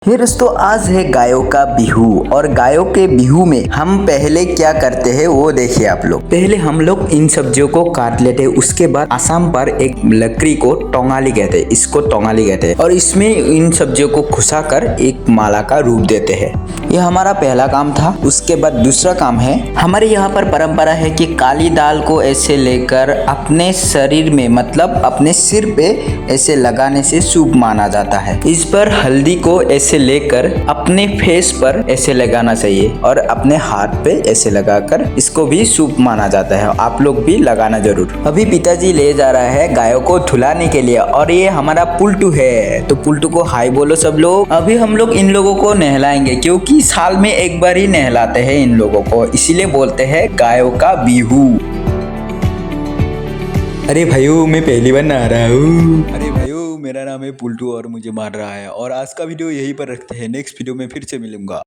हे दोस्तों, आज है गायों का बिहू। और गायों के बिहू में हम पहले क्या करते हैं वो देखिए आप लोग। पहले हम लोग इन सब्जियों को काट लेते हैं। उसके बाद आसाम पर एक लकड़ी को टोंगाली कहते हैं, इसको टोंगाली कहते हैं। और इसमें इन सब्जियों को घुसा कर एक माला का रूप देते हैं। यह हमारा पहला काम था। उसके बाद दूसरा काम है, हमारे यहाँ पर परंपरा है कि काली दाल को ऐसे लेकर अपने शरीर में मतलब अपने सिर पे ऐसे लगाने से शुभ माना जाता है। इस पर हल्दी को ऐसे लेकर अपने फेस पर ऐसे लगाना चाहिए और अपने हाथ पे ऐसे लगाकर इसको भी शुभ माना जाता है। आप लोग भी लगाना जरूर। अभी पिताजी ले जा रहा है गायों को धुलाने के लिए और ये हमारा पुल्टू है, तो पुल्टू को हाय बोलो सब लोग। अभी हम लोग इन लोगों को नहलाएंगे क्योंकि साल में एक बार ही नहलाते हैं इन लोगों को, इसीलिए बोलते हैं गायों का बिहू। अरे भाइयों, मैं पहली बार नहा रहा हूँ। अरे भाइयों, मेरा नाम है पुल्टू और मुझे मार रहा है। और आज का वीडियो यहीं पर रखते हैं, नेक्स्ट वीडियो में फिर से मिलूंगा।